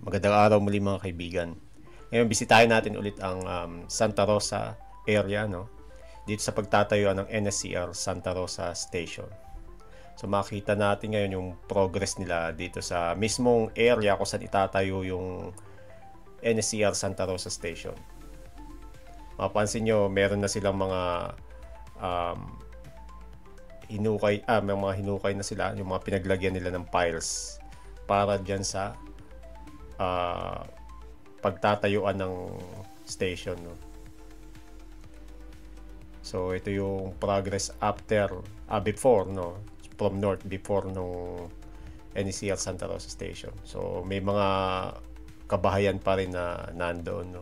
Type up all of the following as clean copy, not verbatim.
Magandang araw muli mga kaibigan. Ngayon, bisitahin natin ulit ang Santa Rosa area, no? Dito sa pagtatayuan ng NSCR Santa Rosa Station. So makita natin ngayon yung progress nila dito sa mismong area kung saan itatayo yung NSCR Santa Rosa Station. Mapansin nyo, meron na silang mga um, may mga hinukay na sila, yung mga pinaglagyan nila ng piles para dyan sa pagtatayuan ng station, no? So ito yung progress before, no, from north, before nung NECR Santa Rosa Station. So may mga kabahayan pa rin na nandoon, no?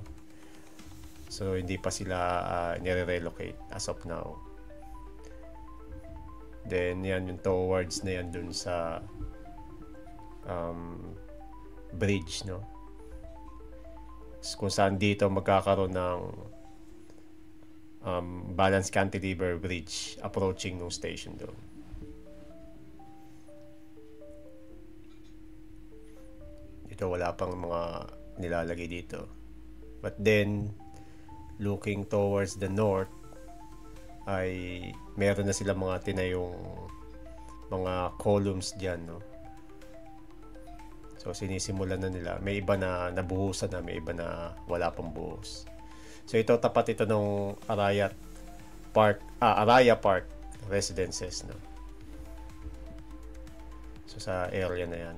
So hindi pa sila nire-relocate as of now. Then yan yung towards na yan dun sa bridge, no, kung saan dito magkakaroon ng balance cantilever bridge approaching ng station doon. Dito wala pang mga nilalagay dito, but then looking towards the north ay meron na sila mga tinayong mga columns dyan, no. So sinisimulan na nila. May iba na nabuhusan na, may iba na wala pang buhos. So ito, tapat ito ng Araya Park Residences, no. So sa area na yan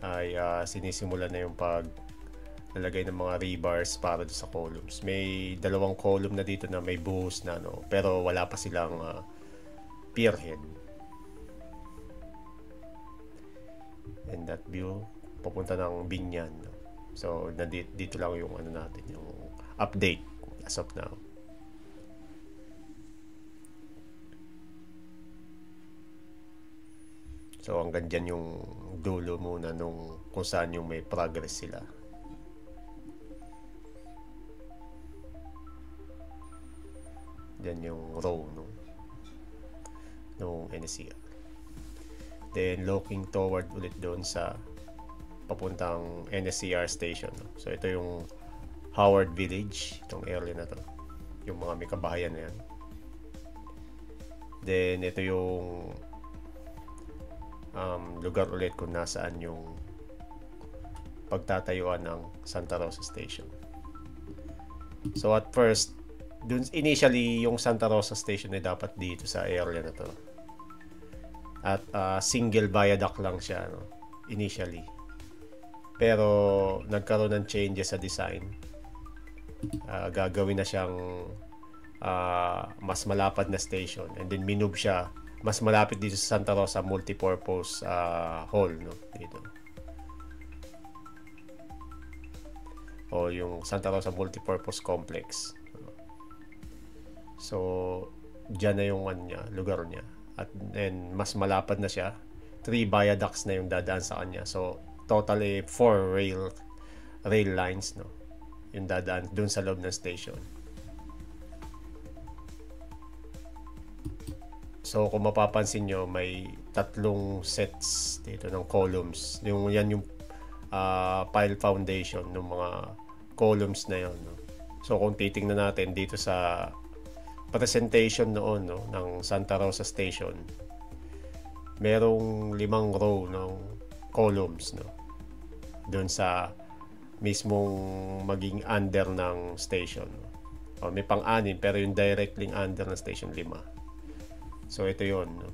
ay sinisimulan na yung paglalagay ng mga rebars para sa columns. May dalawang column na dito na may buhos na, no, pero wala pa silang pierhead. And that view papunta ng Binyan, no? So dito lang yung ano natin, yung update as of now. So hanggang dyan yung dulo muna nung kung saan yung may progress sila. Dyan yung row nung NSCR. Then looking toward ulit doon sa papuntang NSCR station, no? So ito yung Howard Village, itong area na to, yung mga may kabahayan na yan. Then ito yung lugar ulit kung nasaan yung pagtatayuan ng Santa Rosa Station. So at first, initially yung Santa Rosa Station ay dapat dito sa area na to. At single viaduct lang siya, no, initially. Pero nagkaroon ng changes sa design. Gagawin na siyang mas malapad na station, and then minove siya mas malapit dito sa Santa Rosa Multipurpose Hall, no, dito. O yung Santa Rosa Multipurpose Complex. So dyan na yung lugar niya. At then mas malapad na siya. 3 viaducts na yung dadaan sa kanya. So totally 4 rail lines, no, yung dadaan dun sa loob ng station. So kung mapapansin nyo, may 3 sets dito ng columns. Yan yung pile foundation ng mga columns na yon, no? So kung titingnan natin dito sa presentation noon, no, ng Santa Rosa Station, merong 5 row ng columns, no, doon sa mismong maging under ng station, no? O, may pang-anim pero yung directly under ng station 5. So ito yon, no?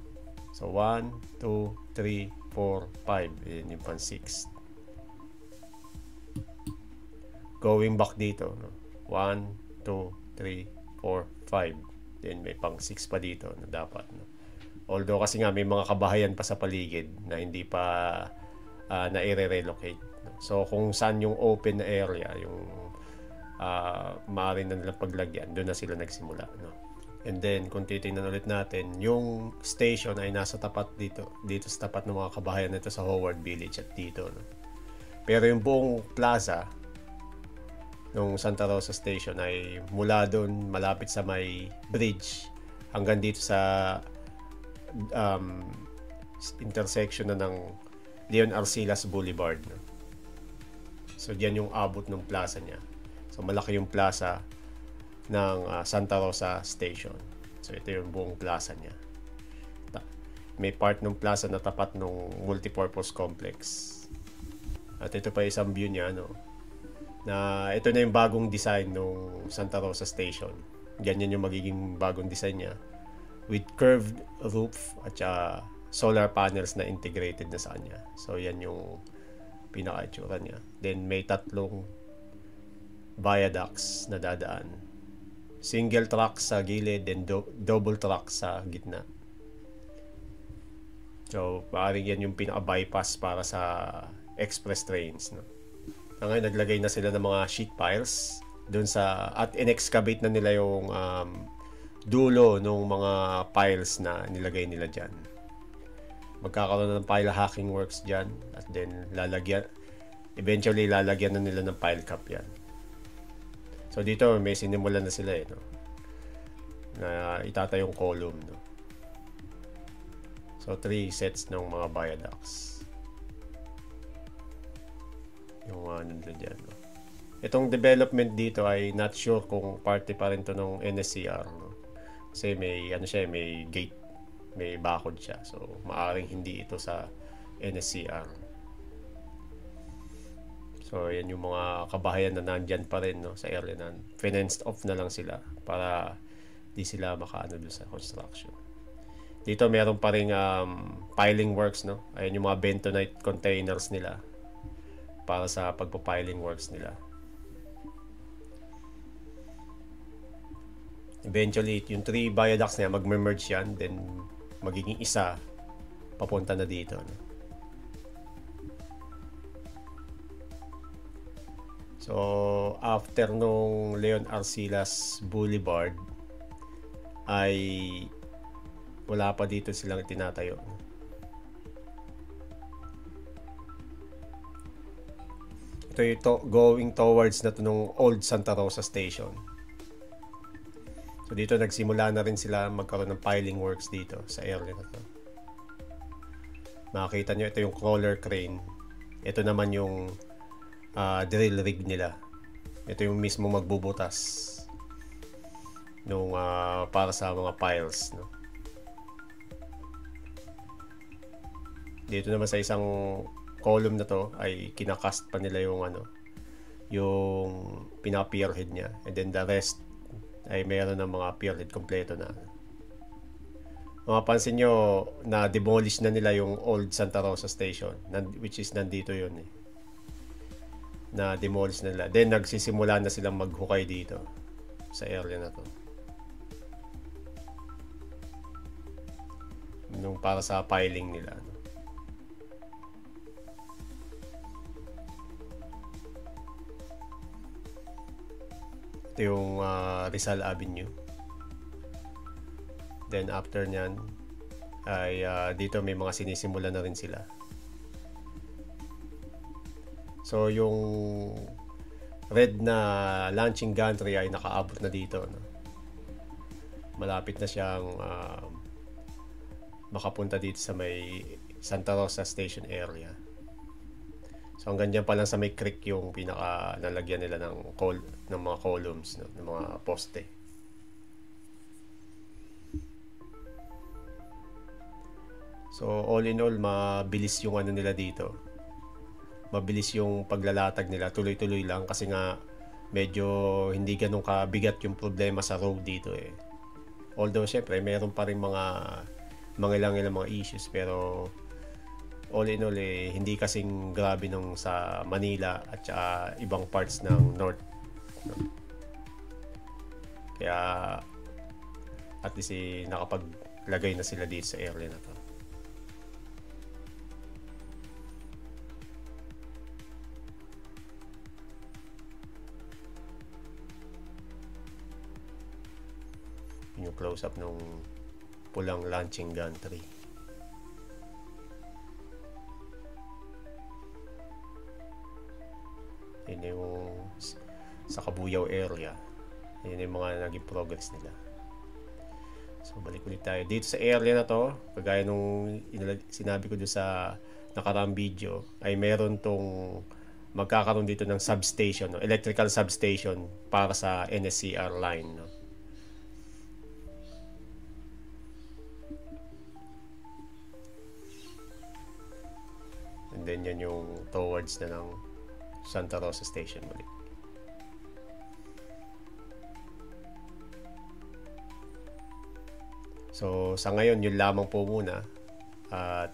So 1, 2, 3, 4, 5, yun yung pang 6. Going back dito, no? 1, 2, 3, 4, 5. Then may pang 6 pa dito na dapat, no? Although kasi nga may mga kabahayan pa sa paligid na hindi pa na-relocate, no? So kung saan yung open na area, yung maaari na nilang paglagyan, doon na sila nagsimula, no? And then kung titingnan ulit natin, yung station ay nasa tapat dito sa tapat ng mga kabahayan nito sa Howard Village at dito, no? Pero yung buong plaza nung Santa Rosa Station ay mula doon malapit sa may bridge hanggang dito sa intersection na ng Leon Arcilas Boulevard, no? So diyan yung abot ng plaza niya. So malaki yung plaza ng Santa Rosa Station. So ito yung buong plaza niya. May part ng plaza na tapat ng multipurpose complex. At ito pa isang view niya, no? Na ito na yung bagong design ng Santa Rosa Station. Ganyan yung magiging bagong design niya. With curved roof at solar panels na integrated na sa kanya. So yan yung pinaka-itsura niya. Then may tatlong viaducts na dadaan. Single track sa gilid, then double track sa gitna. So maaaring yan yung pinaka-bypass para sa express trains, no? Ngayon naglagay na sila ng mga sheet piles doon sa, at in-excavate na nila yung dulo ng mga piles na nilagay nila dyan. Magkakaroon na ng pile hacking works dyan, at then eventually lalagyan na nila ng pile cap yan. So dito may sinimulan na sila, no? Na itatayong column, no? So 3 sets ng mga viaducts yung nandun dyan, no? Itong development dito ay not sure kung party pa rin to ng NSCR, no? Kasi may may gate, may bakod siya, so maaring hindi ito sa NSCR. So yan yung mga kabahayan na nandyan pa rin, no, sa area na fenced off na lang sila para di sila makaano doon sa construction. Dito meron pa ring piling works, no? Ayan yung mga bentonite containers nila para sa pagpa-piling works nila. Eventually, yung 3 viaducts niya, mag-merge yan, then magiging isa papunta na dito, no? So, after nung Leon Arcilas Boulevard, ay wala pa dito silang tinatayo. Ito going towards na to nung old Santa Rosa Station. So dito nagsimula na rin sila magkaroon ng piling works dito sa area na to. Makikita nyo, ito yung crawler crane. Ito naman yung drill rig nila. Ito yung mismo magbubutas nung para sa mga piles, no? Dito naman sa isang column na to ay kinakast pa nila yung yung pinaka-pierhead niya, and then the rest ay mayroon ng mga pierhead kompleto na. Mapapansin nyo na demolish na nila yung old Santa Rosa Station, which is nandito yun, eh. Na demolish na nila. Then nagsisimula na silang maghukay dito sa area na to, nung para sa piling nila, no? Ito yung Rizal Avenue. Then after nyan ay dito may mga sinisimula na rin sila. So yung red na launching gantry ay nakaabot na dito, no? Malapit na siyang makapunta dito sa may Santa Rosa Station area. So hanggang dyan pa lang sa may creek yung pinaka nalagyan nila ng mga columns, no? Ng mga poste. So all in all, mabilis yung nila dito. Mabilis yung paglalatag nila, tuloy-tuloy lang kasi nga medyo hindi ganun kabigat yung problema sa road dito, eh. Although syempre meron pa rin mga ilang mga issues, pero all in all, hindi kasing grabe nung sa Manila at ibang parts ng North, no? Kaya at least nakapaglagay na sila dito sa area na to. Yung close up nung pulang launching gantry. Yun yung sa Kabuyao area. Yun yung mga naging progress nila. So balik ulit tayo dito sa area na to. Kagaya nung sinabi ko doon sa nakaraang video, ay meron tong magkakaroon dito ng substation, no? Electrical substation para sa NSCR line, no? And then yan yung towards na ng Santa Rosa Station muli. So sa ngayon yun lamang po muna, at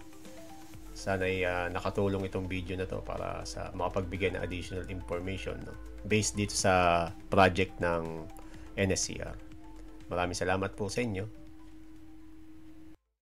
sana'y nakatulong itong video na to para sa makapagbigay ng additional information, no? Based dito sa project ng NSCR. Maraming salamat po sa inyo.